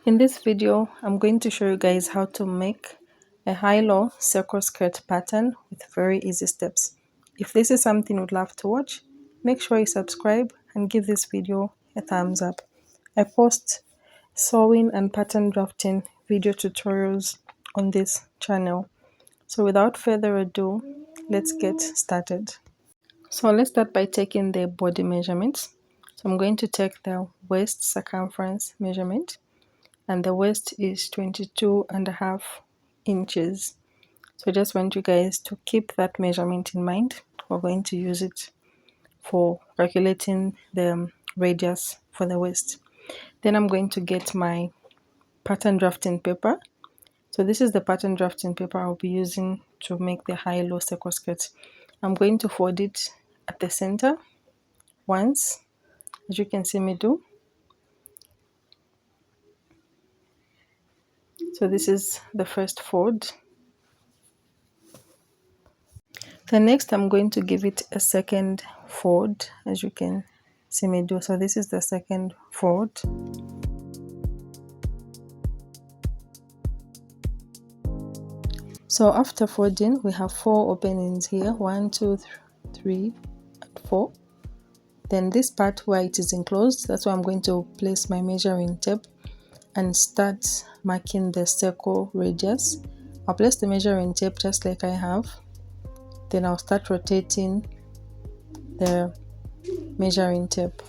In this video, I'm going to show you guys how to make a high-low circle skirt pattern with very easy steps. If this is something you'd love to watch, make sure you subscribe and give this video a thumbs up. I post sewing and pattern drafting video tutorials on this channel. So without further ado, let's get started. So let's start by taking the body measurements. So I'm going to take the waist circumference measurement, and the waist is 22.5 inches. So I just want you guys to keep that measurement in mind. We're going to use it for calculating the radius for the waist. Then I'm going to get my pattern drafting paper. So this is the pattern drafting paper I'll be using to make the high-low circle skirt. I'm going to fold it at the center once, as you can see me do. So this is the first fold. Then next I'm going to give it a second fold, as you can see me do. So this is the second fold. So after folding, we have 4 openings here, 1, 2, 3, and 4. Then this part where it is enclosed, that's where I'm going to place my measuring tape and start marking the circle radius. I'll place the measuring tape just like I have. Then I'll start rotating the measuring tape.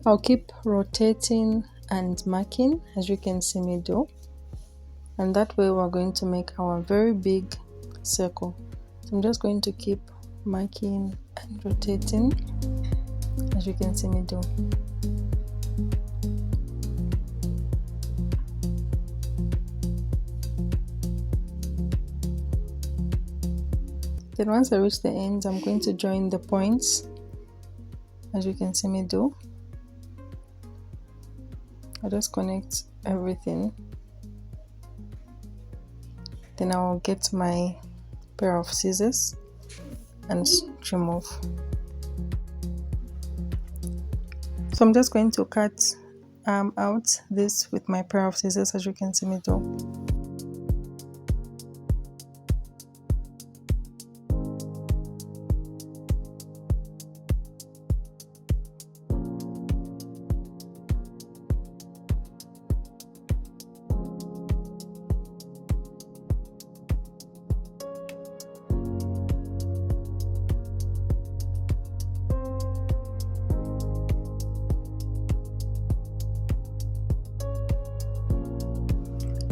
I'll keep rotating and marking, as you can see me do. And that way we're going to make our very big circle. So I'm just going to keep marking and rotating, as you can see me do. Then once I reach the ends, I'm going to join the points, as you can see me do. I'll just connect everything. Then I'll get my pair of scissors and trim off. So I'm just going to cut out this with my pair of scissors, as you can see me do.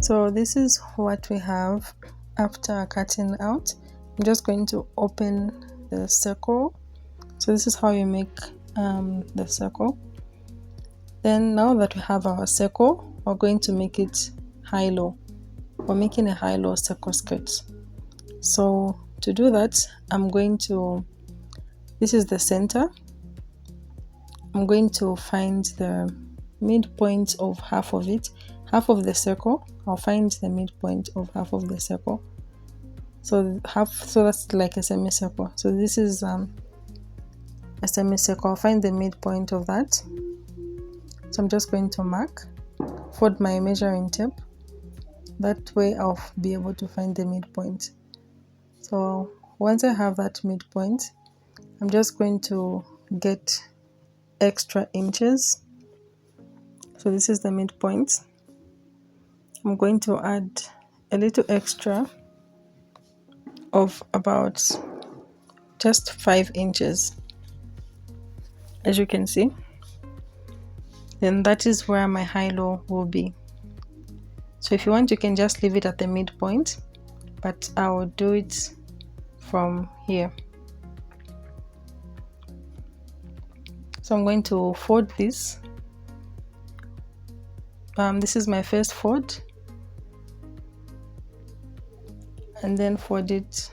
So this is what we have after cutting out. I'm just going to open the circle. So this is how you make the circle. Then now that we have our circle, we're going to make it high-low. We're making a high-low circle skirt. So to do that, this is the center. I'm going to find the midpoint of half of it, half of the circle. I'll find the midpoint of half of the circle. So that's like a semicircle. So this is a semicircle. I'll find the midpoint of that. So I'm just going to mark, fold my measuring tape. That way I'll be able to find the midpoint. So once I have that midpoint, I'm just going to get extra inches. So this is the midpoint. I'm going to add a little extra of about just 5 inches, as you can see. Then that is where my high-low will be. So if you want, you can just leave it at the midpoint, but I will do it from here. So I'm going to fold this. This is my first fold, and then fold it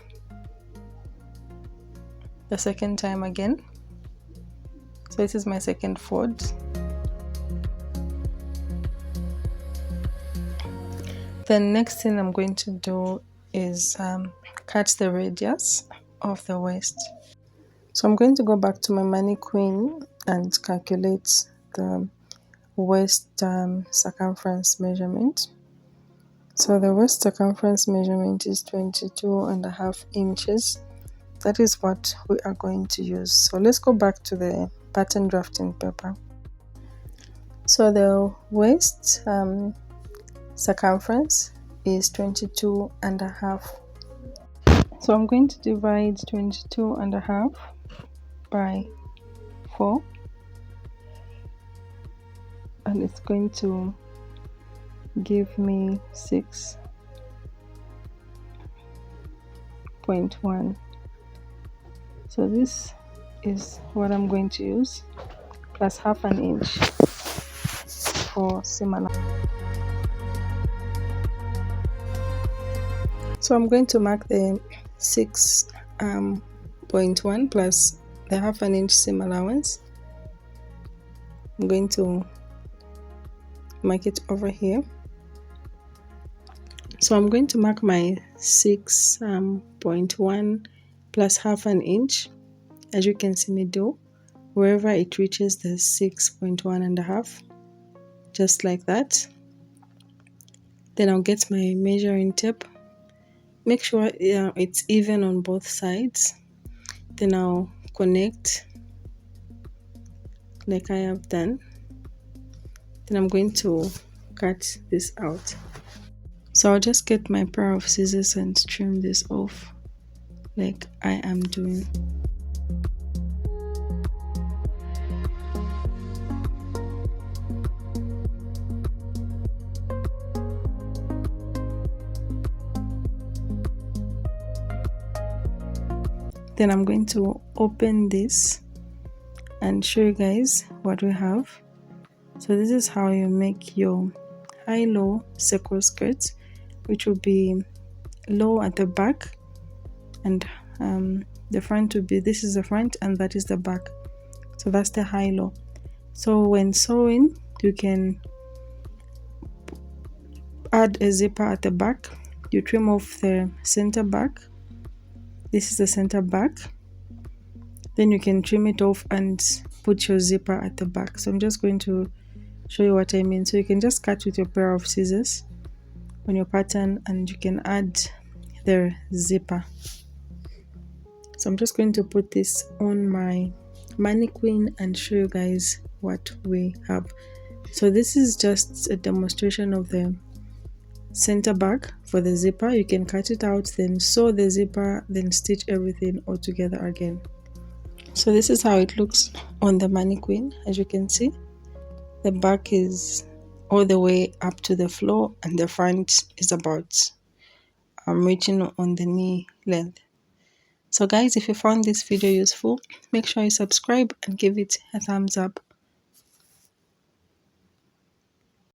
the second time again. So this is my second fold. The next thing I'm going to do is cut the radius of the waist. So I'm going to go back to my mannequin and calculate the waist circumference measurement. So the waist circumference measurement is 22.5 inches. That is what we are going to use. So let's go back to the pattern drafting paper. So the waist circumference is 22.5. So I'm going to divide 22.5 by 4, and it's going to give me 6.1. So this is what I'm going to use, plus half an inch for seam allowance. So I'm going to mark the 6.1 plus the half an inch seam allowance. I'm going to mark it over here. So I'm going to mark my 6.1 plus half an inch, as you can see me do, wherever it reaches the 6.1.5, just like that. Then I'll get my measuring tape. Make sure it's even on both sides. Then I'll connect like I have done. Then I'm going to cut this out. So I'll just get my pair of scissors and trim this off like I am doing. Then I'm going to open this and show you guys what we have. So this is how you make your high-low circle skirt, which will be low at the back, and the front will be, this is the front and that is the back. So that's the high-low. So when sewing, you can add a zipper at the back. You trim off the center back. This is the center back. Then you can trim it off and put your zipper at the back. So I'm just going to show you what I mean. So you can just cut with your pair of scissors on your pattern and you can add the zipper. So I'm just going to put this on my mannequin and show you guys what we have. So this is just a demonstration of the center back for the zipper. You can cut it out, then sew the zipper, then stitch everything all together again. So this is how it looks on the mannequin. As you can see, the back is all the way up to the floor and the front is about reaching on the knee length. So guys, if you found this video useful, make sure you subscribe and give it a thumbs up.